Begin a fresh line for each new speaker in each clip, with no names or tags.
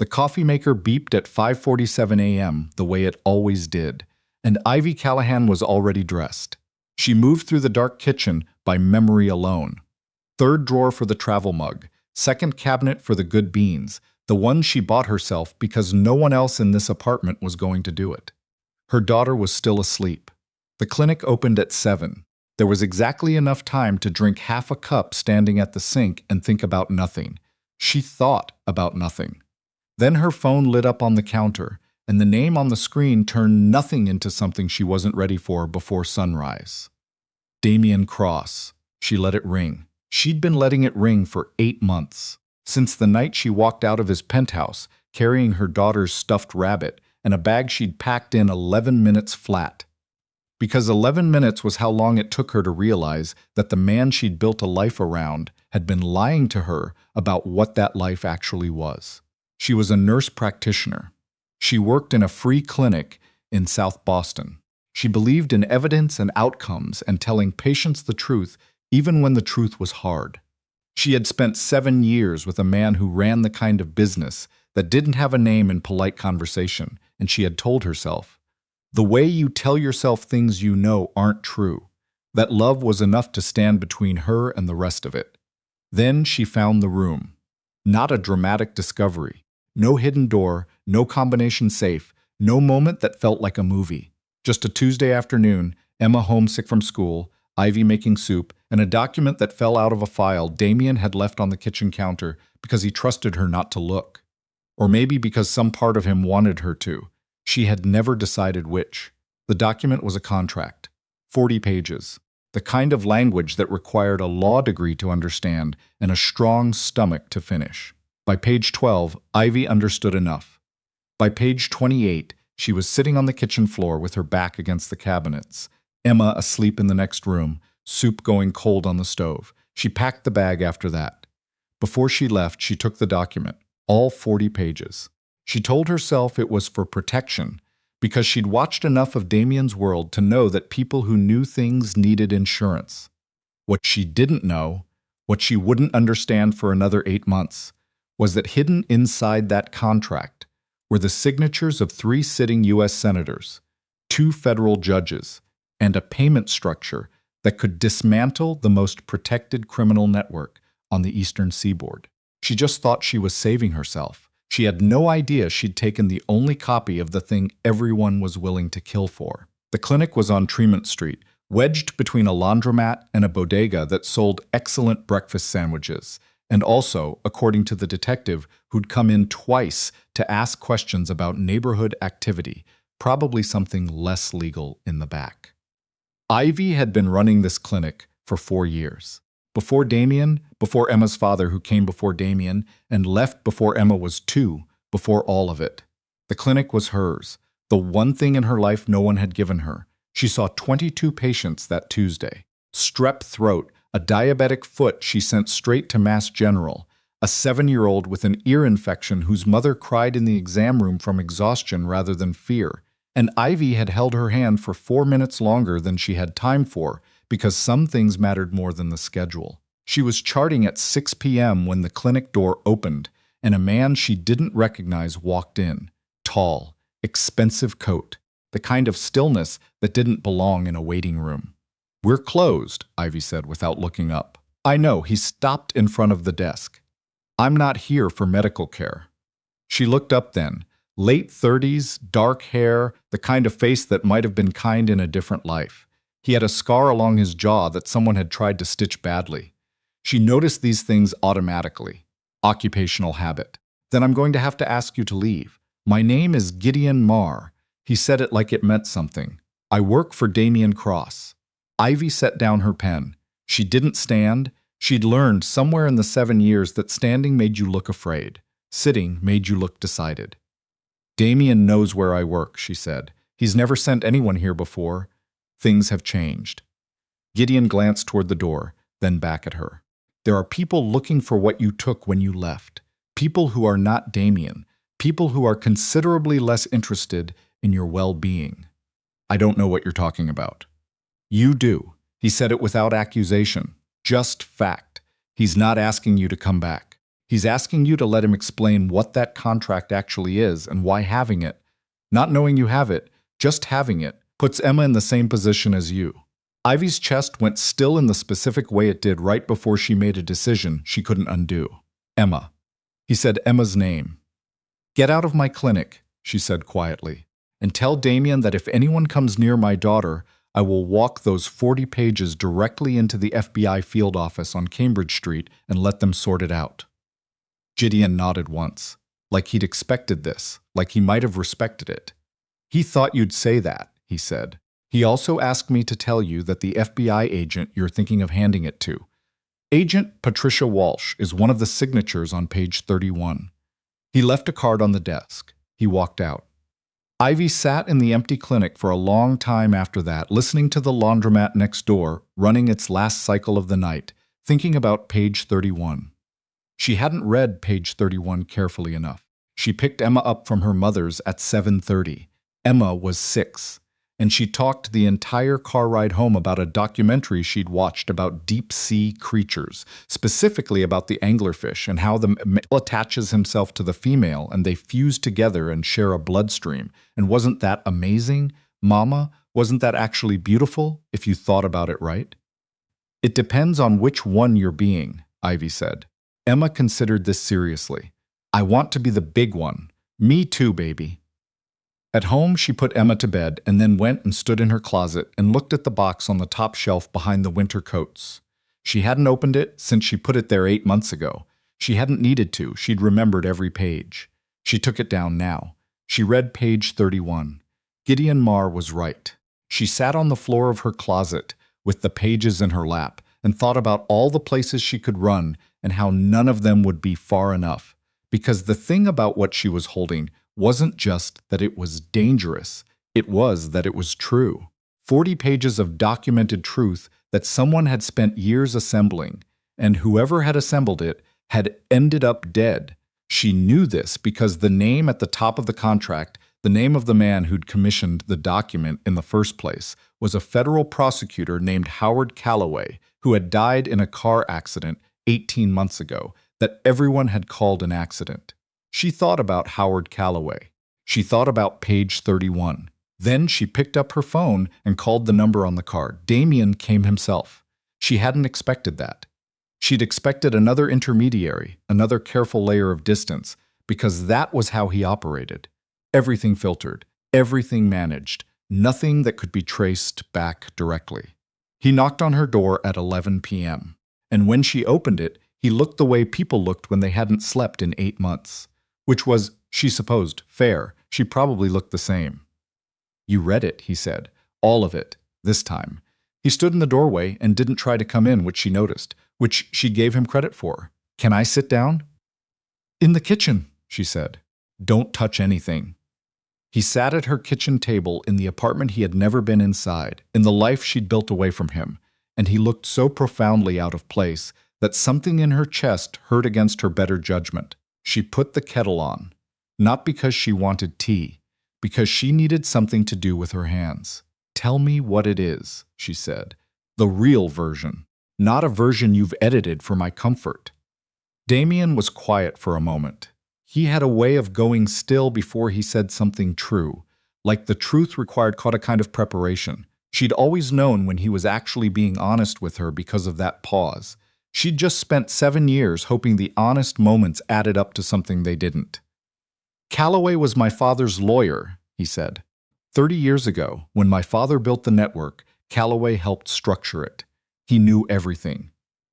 The coffee maker beeped at 5:47 a.m. the way it always did, and Ivy Callahan was already dressed. She moved through the dark kitchen by memory alone. Third drawer for the travel mug, second cabinet for the good beans, the one she bought herself because no one else in this apartment was going to do it. Her daughter was still asleep. The clinic opened at 7. There was exactly enough time to drink half a cup standing at the sink and think about nothing. She thought about nothing. Then her phone lit up on the counter, and the name on the screen turned nothing into something she wasn't ready for before sunrise. Damien Cross. She let it ring. She'd been letting it ring for 8 months. Since the night she walked out of his penthouse, carrying her daughter's stuffed rabbit and a bag she'd packed in 11 minutes flat. Because 11 minutes was how long it took her to realize that the man she'd built a life around had been lying to her about what that life actually was. She was a nurse practitioner. She worked in a free clinic in South Boston. She believed in evidence and outcomes and telling patients the truth even when the truth was hard. She had spent 7 years with a man who ran the kind of business that didn't have a name in polite conversation, and she had told herself, the way you tell yourself things you know aren't true, that love was enough to stand between her and the rest of it. Then she found the room. Not a dramatic discovery. No hidden door, no combination safe, no moment that felt like a movie. Just a Tuesday afternoon, Emma homesick from school, Ivy making soup, and a document that fell out of a file Damien had left on the kitchen counter because he trusted her not to look. Or maybe because some part of him wanted her to. She had never decided which. The document was a contract. 40 pages. The kind of language that required a law degree to understand and a strong stomach to finish. By page 12, Ivy understood enough. By page 28, she was sitting on the kitchen floor with her back against the cabinets. Emma asleep in the next room, soup going cold on the stove. She packed the bag after that. Before she left, she took the document, all 40 pages. She told herself it was for protection, because she'd watched enough of Damien's world to know that people who knew things needed insurance. What she didn't know, what she wouldn't understand for another 8 months, was that hidden inside that contract were the signatures of 3 sitting U.S. senators, 2 federal judges, and a payment structure that could dismantle the most protected criminal network on the eastern seaboard. She just thought she was saving herself. She had no idea she'd taken the only copy of the thing everyone was willing to kill for. The clinic was on Tremont Street, wedged between a laundromat and a bodega that sold excellent breakfast sandwiches, and also, according to the detective who'd come in twice to ask questions about neighborhood activity, probably something less legal in the back. Ivy had been running this clinic for 4 years. Before Damien, before Emma's father who came before Damien, and left before Emma was 2, before all of it. The clinic was hers, the one thing in her life no one had given her. She saw 22 patients that Tuesday. Strep throat, a diabetic foot she sent straight to Mass General, a 7-year-old with an ear infection whose mother cried in the exam room from exhaustion rather than fear, and Ivy had held her hand for 4 minutes longer than she had time for because some things mattered more than the schedule. She was charting at 6 p.m. when the clinic door opened, and a man she didn't recognize walked in. Tall, expensive coat, the kind of stillness that didn't belong in a waiting room. "We're closed," Ivy said without looking up. "I know," he stopped in front of the desk. "I'm not here for medical care." She looked up then. Late 30s, dark hair, the kind of face that might have been kind in a different life. He had a scar along his jaw that someone had tried to stitch badly. She noticed these things automatically. Occupational habit. "Then I'm going to have to ask you to leave. My name is Gideon Marr." He said it like it meant something. "I work for Damien Cross." Ivy set down her pen. She didn't stand. She'd learned somewhere in the 7 years that standing made you look afraid. Sitting made you look decided. "Damien knows where I work," she said. "He's never sent anyone here before. Things have changed." Gideon glanced toward the door, then back at her. "There are people looking for what you took when you left. People who are not Damien. People who are considerably less interested in your well-being." "I don't know what you're talking about." "You do." He said it without accusation. Just fact. He's not asking you to come back. He's asking you to let him explain what that contract actually is and why having it, not knowing you have it, just having it, puts Emma in the same position as you. Ivy's chest went still in the specific way it did right before she made a decision she couldn't undo. Emma. He said Emma's name. Get out of my clinic, she said quietly, and tell Damien that if anyone comes near my daughter, I will walk those 40 pages directly into the FBI field office on Cambridge Street and let them sort it out. Gideon nodded once, like he'd expected this, like he might have respected it. He thought you'd say that, he said. He also asked me to tell you that the FBI agent you're thinking of handing it to, Agent Patricia Walsh, is one of the signatures on page 31. He left a card on the desk. He walked out. Ivy sat in the empty clinic for a long time after that, listening to the laundromat next door, running its last cycle of the night, thinking about page 31. She hadn't read page 31 carefully enough. She picked Emma up from her mother's at 7:30. Emma was 6, and she talked the entire car ride home about a documentary she'd watched about deep-sea creatures, specifically about the anglerfish and how the male attaches himself to the female and they fuse together and share a bloodstream. And wasn't that amazing? Mama, wasn't that actually beautiful, if you thought about it right? It depends on which one you're being, Ivy said. Emma considered this seriously. I want to be the big one. Me too, baby. At home, she put Emma to bed and then went and stood in her closet and looked at the box on the top shelf behind the winter coats. She hadn't opened it since she put it there 8 months ago. She hadn't needed to. She'd remembered every page. She took it down now. She read page 31. Gideon Marr was right. She sat on the floor of her closet with the pages in her lap and thought about all the places she could run and how none of them would be far enough. Because the thing about what she was holding wasn't just that it was dangerous, it was that it was true. 40 pages of documented truth that someone had spent years assembling, and whoever had assembled it had ended up dead. She knew this because the name at the top of the contract, the name of the man who'd commissioned the document in the first place, was a federal prosecutor named Howard Calloway, who had died in a car accident 18 months ago that everyone had called an accident. She thought about Howard Calloway. She thought about page 31. Then she picked up her phone and called the number on the card. Damien came himself. She hadn't expected that. She'd expected another intermediary, another careful layer of distance, because that was how he operated. Everything filtered, everything managed, nothing that could be traced back directly. He knocked on her door at 11 p.m., and when she opened it, he looked the way people looked when they hadn't slept in 8 months. Which was, she supposed, fair. She probably looked the same. You read it, he said. All of it, this time. He stood in the doorway and didn't try to come in, which she noticed, which she gave him credit for. Can I sit down? In the kitchen, she said. Don't touch anything. He sat at her kitchen table in the apartment he had never been inside, in the life she'd built away from him, and he looked so profoundly out of place that something in her chest hurt against her better judgment. She put the kettle on, not because she wanted tea, because she needed something to do with her hands. Tell me what it is, she said. The real version, not a version you've edited for my comfort. Damien was quiet for a moment. He had a way of going still before he said something true, like the truth required a kind of preparation. She'd always known when he was actually being honest with her because of that pause. She'd just spent 7 years hoping the honest moments added up to something they didn't. Calloway was my father's lawyer, he said. 30 years ago, when my father built the network, Calloway helped structure it. He knew everything.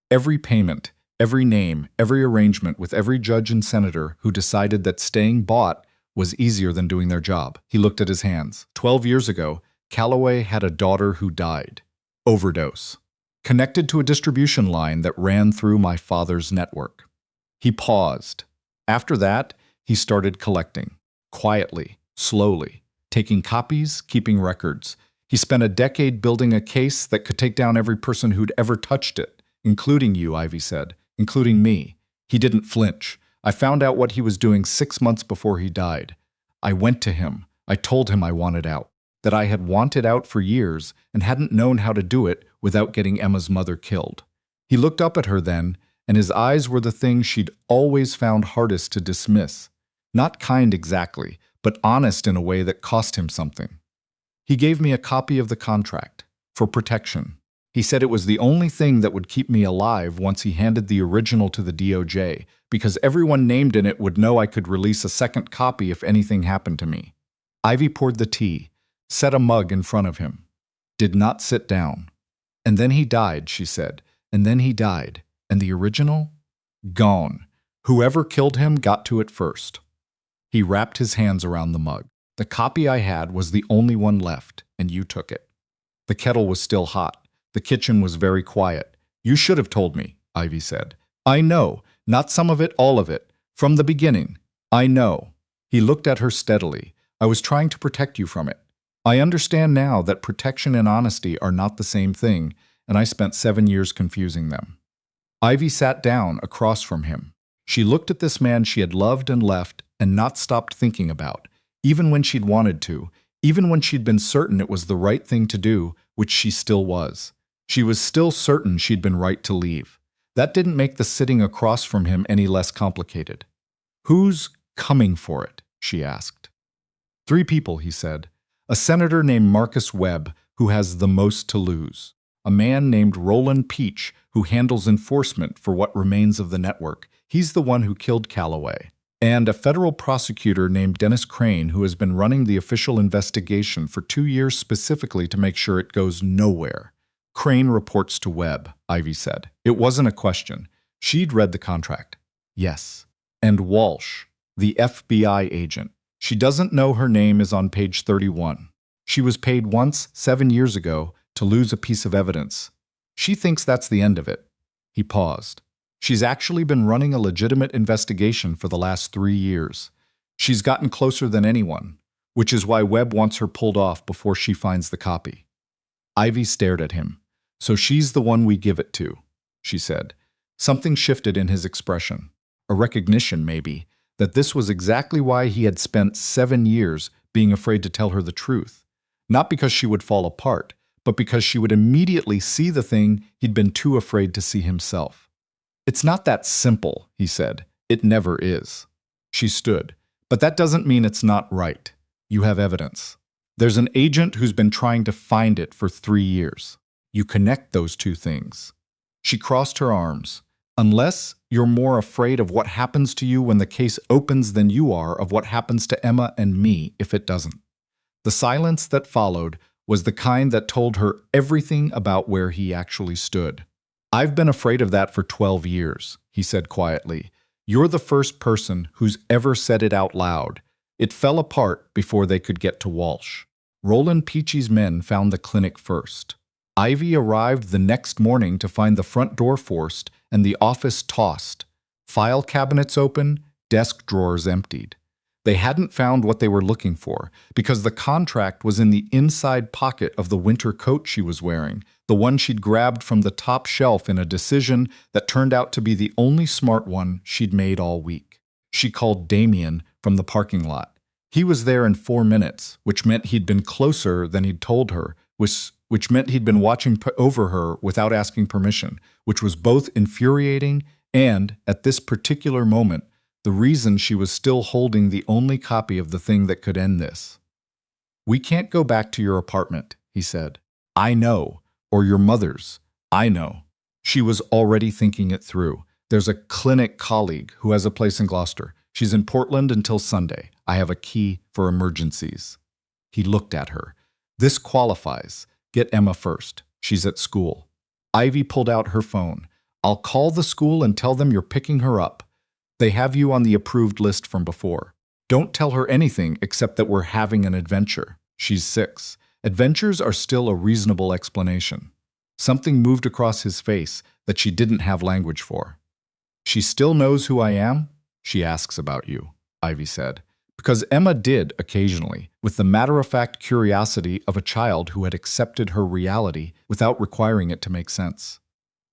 Every payment, every name, every arrangement with every judge and senator who decided that staying bought was easier than doing their job. He looked at his hands. 12 years ago, Calloway had a daughter who died. Overdose. Connected to a distribution line that ran through my father's network. He paused. After that, he started collecting. Quietly, slowly. Taking copies, keeping records. He spent a decade building a case that could take down every person who'd ever touched it, including you, Ivy said, including me. He didn't flinch. I found out what he was doing 6 months before he died. I went to him. I told him I wanted out. That I had wanted out for years and hadn't known how to do it without getting Emma's mother killed. He looked up at her then, and his eyes were the thing she'd always found hardest to dismiss. Not kind exactly, but honest in a way that cost him something. He gave me a copy of the contract, for protection. He said it was the only thing that would keep me alive once he handed the original to the DOJ, because everyone named in it would know I could release a second copy if anything happened to me. Ivy poured the tea, set a mug in front of him. Did not sit down. And then he died, she said. And then he died. And the original? Gone. Whoever killed him got to it first. He wrapped his hands around the mug. The copy I had was the only one left, and you took it. The kettle was still hot. The kitchen was very quiet. You should have told me, Ivy said. I know. Not some of it, all of it. From the beginning. I know. He looked at her steadily. I was trying to protect you from it. I understand now that protection and honesty are not the same thing, and I spent 7 years confusing them. Ivy sat down across from him. She looked at this man she had loved and left and not stopped thinking about, even when she'd wanted to, even when she'd been certain it was the right thing to do, which she still was. She was still certain she'd been right to leave. That didn't make the sitting across from him any less complicated. Who's coming for it? She asked. 3 people, he said. A senator named Marcus Webb, who has the most to lose. A man named Roland Peach, who handles enforcement for what remains of the network. He's the one who killed Callaway. And a federal prosecutor named Dennis Crane, who has been running the official investigation for 2 years specifically to make sure it goes nowhere. Crane reports to Webb, Ivy said. It wasn't a question. She'd read the contract. Yes. And Walsh, the FBI agent. She doesn't know her name is on page 31. She was paid once, 7 years ago, to lose a piece of evidence. She thinks that's the end of it. He paused. She's actually been running a legitimate investigation for the last 3 years. She's gotten closer than anyone, which is why Webb wants her pulled off before she finds the copy. Ivy stared at him. So she's the one we give it to, she said. Something shifted in his expression. A recognition, maybe, that this was exactly why he had spent 7 years being afraid to tell her the truth. Not because she would fall apart, but because she would immediately see the thing he'd been too afraid to see himself. It's not that simple, he said. It never is. She stood. But that doesn't mean it's not right. You have evidence. There's an agent who's been trying to find it for 3 years. You connect those two things. She crossed her arms. Unless you're more afraid of what happens to you when the case opens than you are of what happens to Emma and me if it doesn't. The silence that followed was the kind that told her everything about where he actually stood. I've been afraid of that for 12 years, he said quietly. You're the first person who's ever said it out loud. It fell apart before they could get to Walsh. Roland Peachy's men found the clinic first. Ivy arrived the next morning to find the front door forced and the office tossed. File cabinets open, desk drawers emptied. They hadn't found what they were looking for because the contract was in the inside pocket of the winter coat she was wearing, the one she'd grabbed from the top shelf in a decision that turned out to be the only smart one she'd made all week. She called Damien from the parking lot. He was there in 4 minutes, which meant he'd been closer than he'd told her, which meant he'd been watching over her without asking permission, which was both infuriating and, at this particular moment, the reason she was still holding the only copy of the thing that could end this. We can't go back to your apartment, he said. I know. Or your mother's. I know. She was already thinking it through. There's a clinic colleague who has a place in Gloucester. She's in Portland until Sunday. I have a key for emergencies. He looked at her. This qualifies. Get Emma first. She's at school. Ivy pulled out her phone. I'll call the school and tell them you're picking her up. They have you on the approved list from before. Don't tell her anything except that we're having an adventure. She's 6. Adventures are still a reasonable explanation. Something moved across his face that she didn't have language for. She still knows who I am? She asks about you, Ivy said. Because Emma did occasionally, with the matter-of-fact curiosity of a child who had accepted her reality without requiring it to make sense.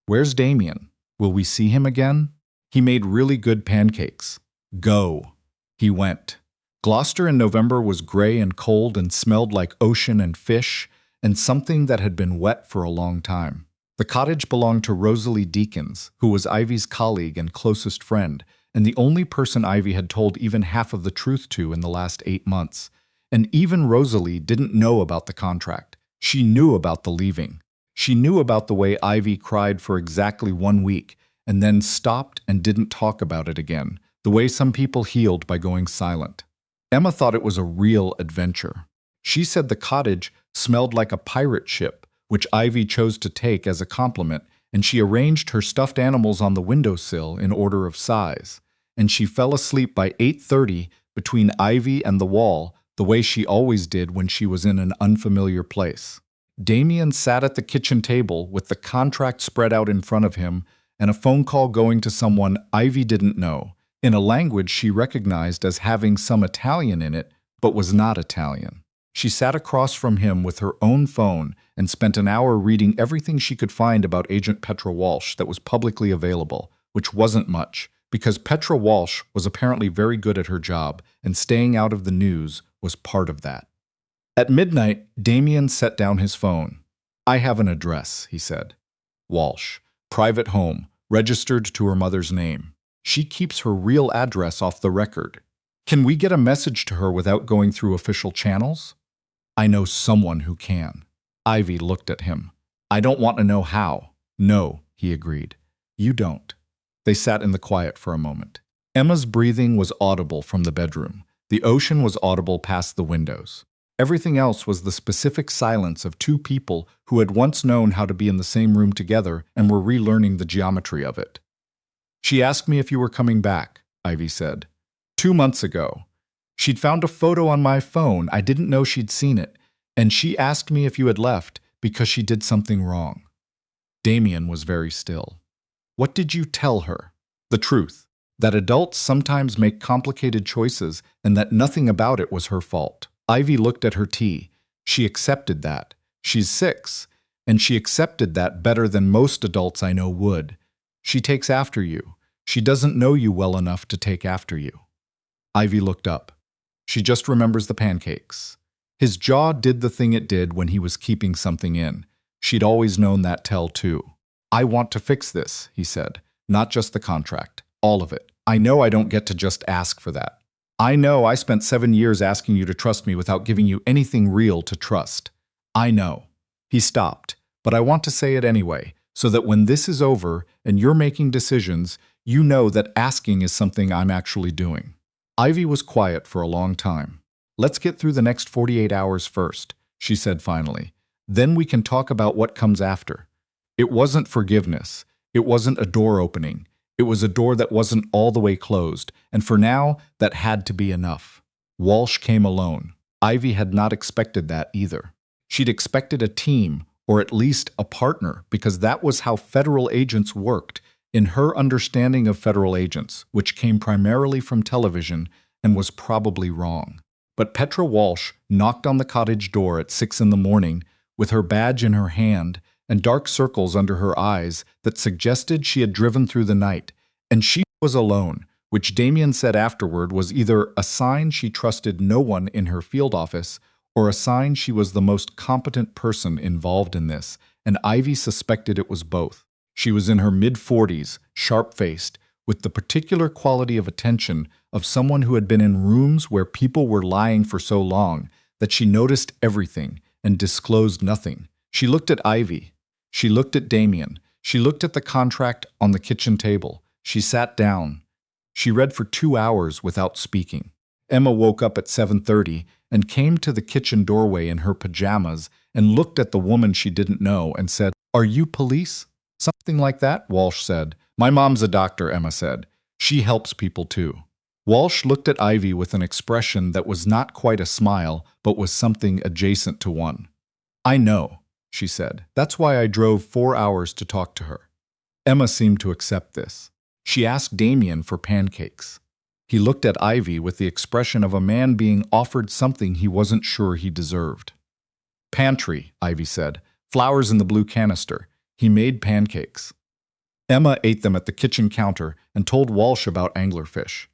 Where's Damien? Will we see him again? He made really good pancakes. Go. He went. Gloucester in November was gray and cold and smelled like ocean and fish and something that had been wet for a long time. The cottage belonged to Rosalie Deakins, who was Ivy's colleague and closest friend, and the only person Ivy had told even half of the truth to in the last 8 months. And even Rosalie didn't know about the contract. She knew about the leaving. She knew about the way Ivy cried for exactly 1 week, and then stopped and didn't talk about it again, the way some people healed by going silent. Emma thought it was a real adventure. She said the cottage smelled like a pirate ship, which Ivy chose to take as a compliment, and she arranged her stuffed animals on the windowsill in order of size. And she fell asleep by 8:30 between Ivy and the wall, the way she always did when she was in an unfamiliar place. Damien sat at the kitchen table with the contract spread out in front of him and a phone call going to someone Ivy didn't know, in a language she recognized as having some Italian in it, but was not Italian. She sat across from him with her own phone and spent an hour reading everything she could find about Agent Petra Walsh that was publicly available, which wasn't much, because Petra Walsh was apparently very good at her job, and staying out of the news was part of that. At midnight, Damien set down his phone. "I have an address," he said. "Walsh. Private home, registered to her mother's name. She keeps her real address off the record. Can we get a message to her without going through official channels?" "I know someone who can." Ivy looked at him. "I don't want to know how." "No," he agreed. "You don't." They sat in the quiet for a moment. Emma's breathing was audible from the bedroom. The ocean was audible past the windows. Everything else was the specific silence of two people who had once known how to be in the same room together and were relearning the geometry of it. "She asked me if you were coming back," Ivy said. 2 months ago. She'd found a photo on my phone. I didn't know she'd seen it. And she asked me if you had left because she did something wrong." Damien was very still. "What did you tell her?" "The truth. That adults sometimes make complicated choices and that nothing about it was her fault." Ivy looked at her tea. She accepted that. She's 6, and she accepted that better than most adults I know would. She takes after you. She doesn't know you well enough to take after you. Ivy looked up. She just remembers the pancakes. His jaw did the thing it did when he was keeping something in. She'd always known that tell too. "I want to fix this," he said. "Not just the contract. All of it. I know I don't get to just ask for that. I know I spent 7 years asking you to trust me without giving you anything real to trust. I know." He stopped, "But I want to say it anyway, so that when this is over and you're making decisions, you know that asking is something I'm actually doing." Ivy was quiet for a long time. "Let's get through the next 48 hours first," she said finally. "Then we can talk about what comes after." It wasn't forgiveness. It wasn't a door opening. It was a door that wasn't all the way closed, and for now, that had to be enough. Walsh came alone. Ivy had not expected that either. She'd expected a team, or at least a partner, because that was how federal agents worked, in her understanding of federal agents, which came primarily from television and was probably wrong. But Petra Walsh knocked on the cottage door at 6 in the morning with her badge in her hand and dark circles under her eyes that suggested she had driven through the night, and she was alone, which Damien said afterward was either a sign she trusted no one in her field office or a sign she was the most competent person involved in this, and Ivy suspected it was both. She was in her mid-40s, sharp-faced, with the particular quality of attention of someone who had been in rooms where people were lying for so long that she noticed everything and disclosed nothing. She looked at Ivy. She looked at Damien. She looked at the contract on the kitchen table. She sat down. She read for 2 hours without speaking. Emma woke up at 7:30 and came to the kitchen doorway in her pajamas and looked at the woman she didn't know and said, "Are you police?" "Something like that," Walsh said. "My mom's a doctor," Emma said. "She helps people too." Walsh looked at Ivy with an expression that was not quite a smile, but was something adjacent to one. "I know," she said. "That's why I drove 4 hours to talk to her." Emma seemed to accept this. She asked Damien for pancakes. He looked at Ivy with the expression of a man being offered something he wasn't sure he deserved. "Pantry," Ivy said. "Flowers in the blue canister." He made pancakes. Emma ate them at the kitchen counter and told Walsh about anglerfish.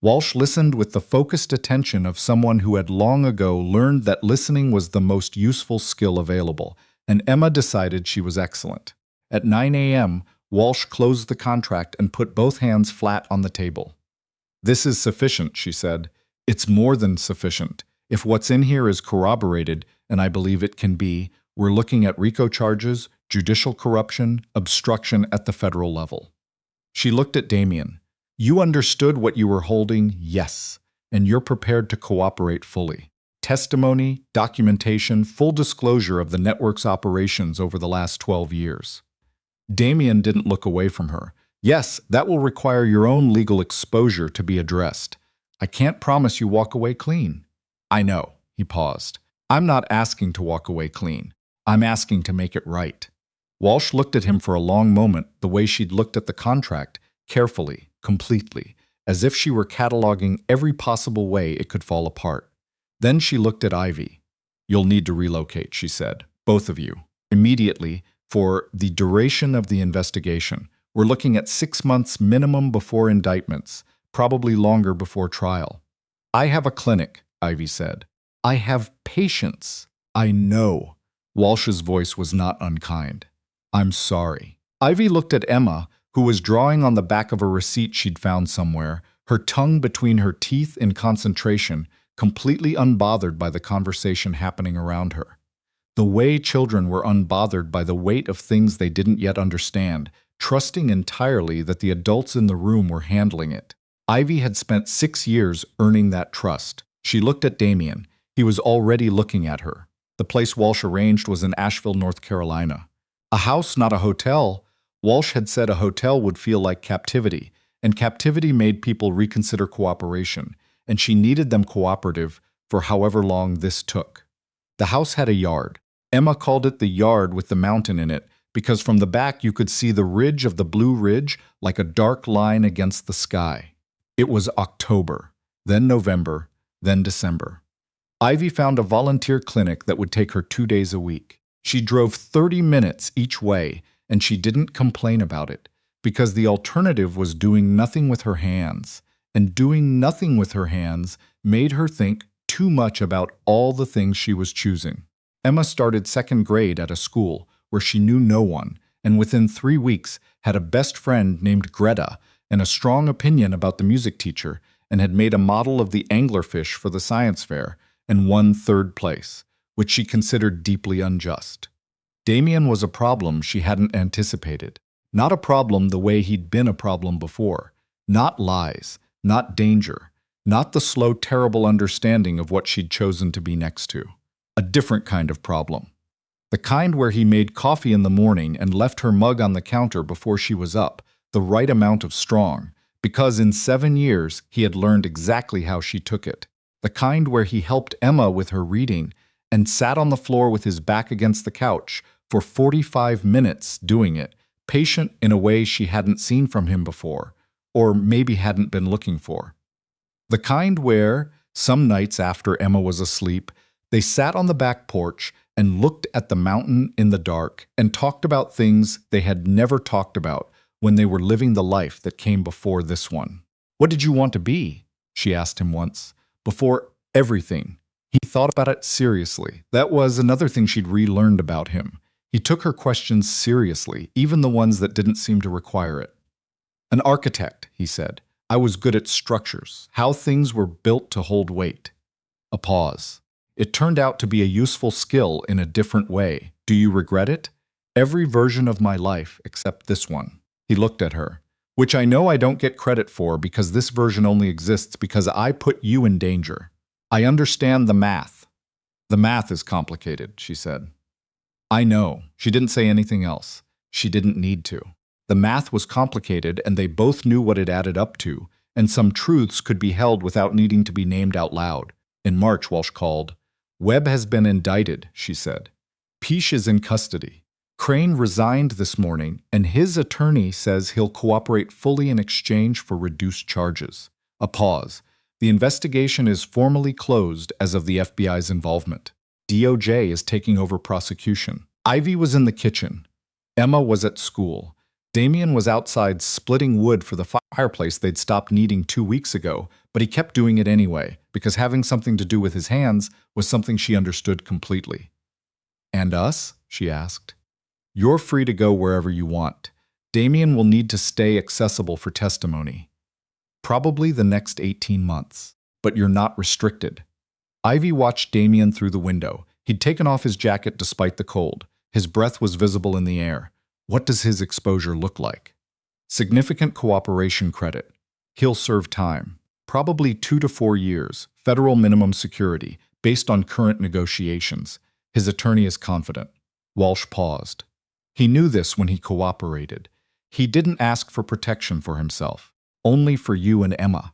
Walsh listened with the focused attention of someone who had long ago learned that listening was the most useful skill available, and Emma decided she was excellent. At 9 a.m., Walsh closed the contract and put both hands flat on the table. "This is sufficient," she said. "It's more than sufficient. If what's in here is corroborated, and I believe it can be, we're looking at RICO charges, judicial corruption, obstruction at the federal level." She looked at Damien. "You understood what you were holding, yes, and you're prepared to cooperate fully. Testimony, documentation, full disclosure of the network's operations over the last 12 years. Damien didn't look away from her. "Yes, that will require your own legal exposure to be addressed. I can't promise you walk away clean." "I know," he paused. "I'm not asking to walk away clean. I'm asking to make it right." Walsh looked at him for a long moment, the way she'd looked at the contract, carefully, completely, as if she were cataloging every possible way it could fall apart. Then she looked at Ivy. "You'll need to relocate," she said, "both of you, immediately, for the duration of the investigation. We're looking at 6 months minimum before indictments, probably longer before trial." "I have a clinic," Ivy said. "I have patience." "I know." Walsh's voice was not unkind. "I'm sorry." Ivy looked at Emma, who was drawing on the back of a receipt she'd found somewhere, her tongue between her teeth in concentration, completely unbothered by the conversation happening around her. The way children were unbothered by the weight of things they didn't yet understand, trusting entirely that the adults in the room were handling it. Ivy had spent 6 years earning that trust. She looked at Damien. He was already looking at her. The place Walsh arranged was in Asheville, North Carolina. A house, not a hotel. Walsh had said a hotel would feel like captivity, and captivity made people reconsider cooperation, and she needed them cooperative for however long this took. The house had a yard. Emma called it the yard with the mountain in it, because from the back you could see the ridge of the Blue Ridge like a dark line against the sky. It was October, then November, then December. Ivy found a volunteer clinic that would take her 2 days a week. She drove 30 minutes each way, and she didn't complain about it, because the alternative was doing nothing with her hands, and doing nothing with her hands made her think too much about all the things she was choosing. Emma started 2nd grade at a school where she knew no one, and within 3 weeks had a best friend named Greta and a strong opinion about the music teacher, and had made a model of the anglerfish for the science fair and won 3rd place, which she considered deeply unjust. Damien was a problem she hadn't anticipated. Not a problem the way he'd been a problem before. Not lies, not danger, not the slow, terrible understanding of what she'd chosen to be next to. A different kind of problem. The kind where he made coffee in the morning and left her mug on the counter before she was up, the right amount of strong, because in 7 years he had learned exactly how she took it. The kind where he helped Emma with her reading and sat on the floor with his back against the couch for 45 minutes doing it, patient in a way she hadn't seen from him before, or maybe hadn't been looking for. The kind where, some nights after Emma was asleep, they sat on the back porch and looked at the mountain in the dark and talked about things they had never talked about when they were living the life that came before this one. "What did you want to be?" she asked him once. "Before everything." He thought about it seriously. That was another thing she'd relearned about him. He took her questions seriously, even the ones that didn't seem to require it. "An architect," he said. "I was good at structures, how things were built to hold weight." A pause. "It turned out to be a useful skill in a different way. Do you regret it?" "Every version of my life except this one." He looked at her. "Which I know I don't get credit for because this version only exists because I put you in danger. I understand the math." "The math is complicated," she said. "I know." She didn't say anything else. She didn't need to. The math was complicated, and they both knew what it added up to, and some truths could be held without needing to be named out loud. In March, Walsh called. "Webb has been indicted," she said. "Peace is in custody. Crane resigned this morning, and his attorney says he'll cooperate fully in exchange for reduced charges." A pause. "The investigation is formally closed as of the FBI's involvement. DOJ is taking over prosecution." Ivy was in the kitchen. Emma was at school. Damien was outside splitting wood for the fireplace they'd stopped needing 2 weeks ago, but he kept doing it anyway, because having something to do with his hands was something she understood completely. "And us?" she asked. You're free to go wherever you want. Damien will need to stay accessible for testimony. Probably the next 18 months. But you're not restricted. Ivy watched Damien through the window. He'd taken off his jacket despite the cold. His breath was visible in the air. What does his exposure look like? Significant cooperation credit. He'll serve time. Probably 2 to 4 years. Federal minimum security, based on current negotiations. His attorney is confident. Walsh paused. He knew this when he cooperated. He didn't ask for protection for himself. Only for you and Emma.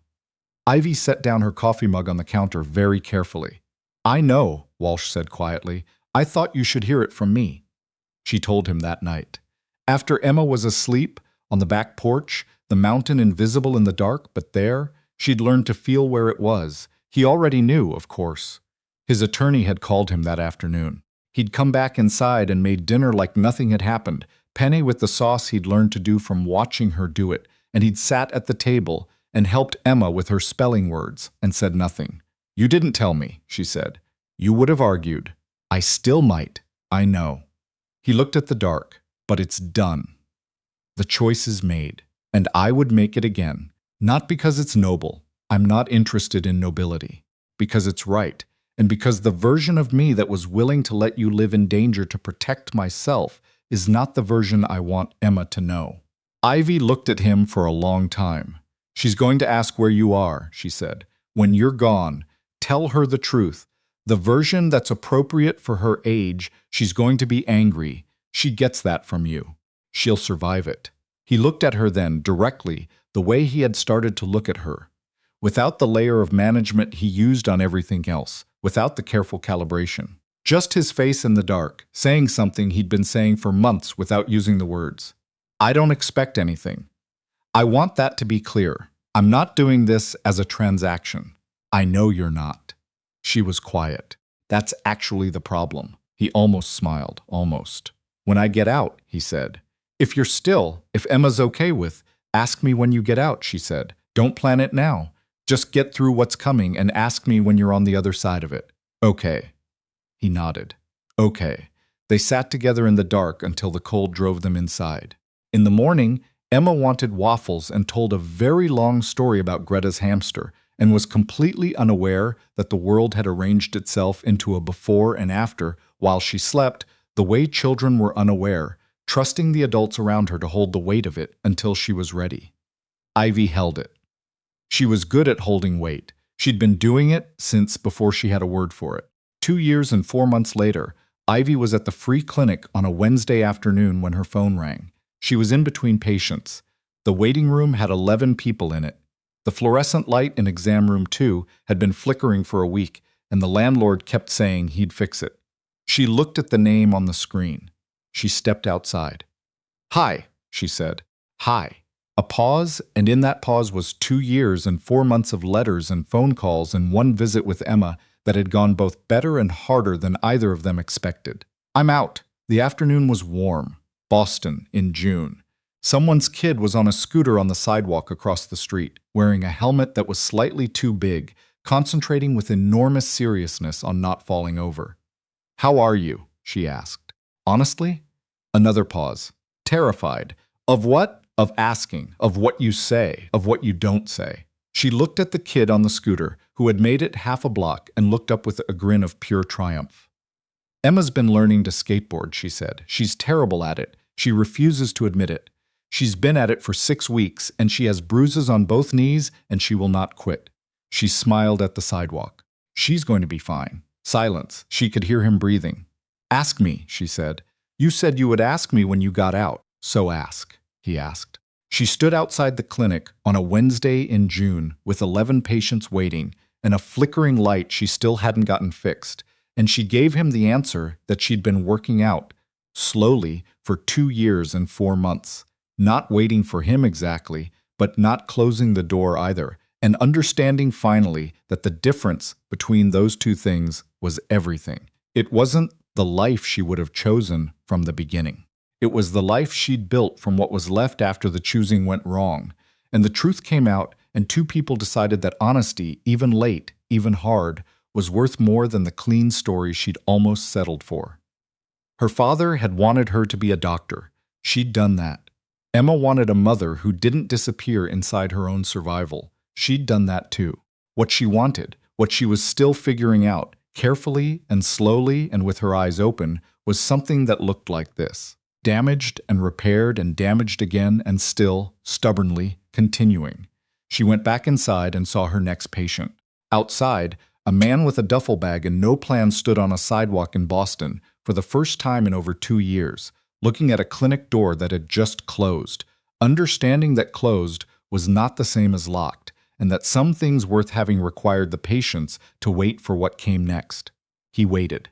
Ivy set down her coffee mug on the counter very carefully. I know, Walsh said quietly. I thought you should hear it from me. She told him that night. After Emma was asleep, on the back porch, the mountain invisible in the dark, but there, she'd learned to feel where it was. He already knew, of course. His attorney had called him that afternoon. He'd come back inside and made dinner like nothing had happened, penne with the sauce he'd learned to do from watching her do it, and he'd sat at the table and helped Emma with her spelling words and said nothing. You didn't tell me, she said. You would have argued. I still might. I know. He looked at the dark, but it's done. The choice is made, and I would make it again. Not because it's noble. I'm not interested in nobility. Because it's right, and because the version of me that was willing to let you live in danger to protect myself is not the version I want Emma to know. Ivy looked at him for a long time. She's going to ask where you are, she said. When you're gone, tell her the truth. The version that's appropriate for her age, she's going to be angry. She gets that from you. She'll survive it. He looked at her then, directly, the way he had started to look at her. Without the layer of management he used on everything else, without the careful calibration. Just his face in the dark, saying something he'd been saying for months without using the words. I don't expect anything. I want that to be clear. I'm not doing this as a transaction. I know you're not. She was quiet. That's actually the problem. He almost smiled, almost. When I get out, he said. If Emma's okay with, ask me when you get out, she said. Don't plan it now. Just get through what's coming and ask me when you're on the other side of it. Okay. He nodded. Okay. They sat together in the dark until the cold drove them inside. In the morning, Emma wanted waffles and told a very long story about Greta's hamster and was completely unaware that the world had arranged itself into a before and after while she slept, the way children were unaware, trusting the adults around her to hold the weight of it until she was ready. Ivy held it. She was good at holding weight. She'd been doing it since before she had a word for it. 2 years and 4 months later, Ivy was at the free clinic on a Wednesday afternoon when her phone rang. She was in between patients. The waiting room had 11 people in it. The fluorescent light in exam room 2 had been flickering for a week, and the landlord kept saying he'd fix it. She looked at the name on the screen. She stepped outside. Hi, she said. Hi. A pause, and in that pause was 2 years and 4 months of letters and phone calls and one visit with Emma that had gone both better and harder than either of them expected. I'm out. The afternoon was warm. Boston, in June. Someone's kid was on a scooter on the sidewalk across the street, wearing a helmet that was slightly too big, concentrating with enormous seriousness on not falling over. How are you? She asked. Honestly? Another pause. Terrified. Of what? Of asking. Of what you say. Of what you don't say. She looked at the kid on the scooter, who had made it half a block, and looked up with a grin of pure triumph. Emma's been learning to skateboard, she said. She's terrible at it. She refuses to admit it. She's been at it for 6 weeks, and she has bruises on both knees, and she will not quit. She smiled at the sidewalk. She's going to be fine. Silence. She could hear him breathing. Ask me, she said. You said you would ask me when you got out. So ask, he asked. She stood outside the clinic on a Wednesday in June with 11 patients waiting and a flickering light she still hadn't gotten fixed, and she gave him the answer that she'd been working out, slowly, for 2 years and 4 months, not waiting for him exactly, but not closing the door either, and understanding finally that the difference between those two things was everything. It wasn't the life she would have chosen from the beginning. It was the life she'd built from what was left after the choosing went wrong, and the truth came out, and 2 people decided that honesty, even late, even hard, was worth more than the clean story she'd almost settled for. Her father had wanted her to be a doctor. She'd done that. Emma wanted a mother who didn't disappear inside her own survival. She'd done that too. What she wanted, what she was still figuring out, carefully and slowly and with her eyes open, was something that looked like this. Damaged and repaired and damaged again and still, stubbornly, continuing. She went back inside and saw her next patient. Outside, a man with a duffel bag and no plan stood on a sidewalk in Boston for the first time in over 2 years, looking at a clinic door that had just closed, understanding that closed was not the same as locked, and that some things worth having required the patience to wait for what came next. He waited.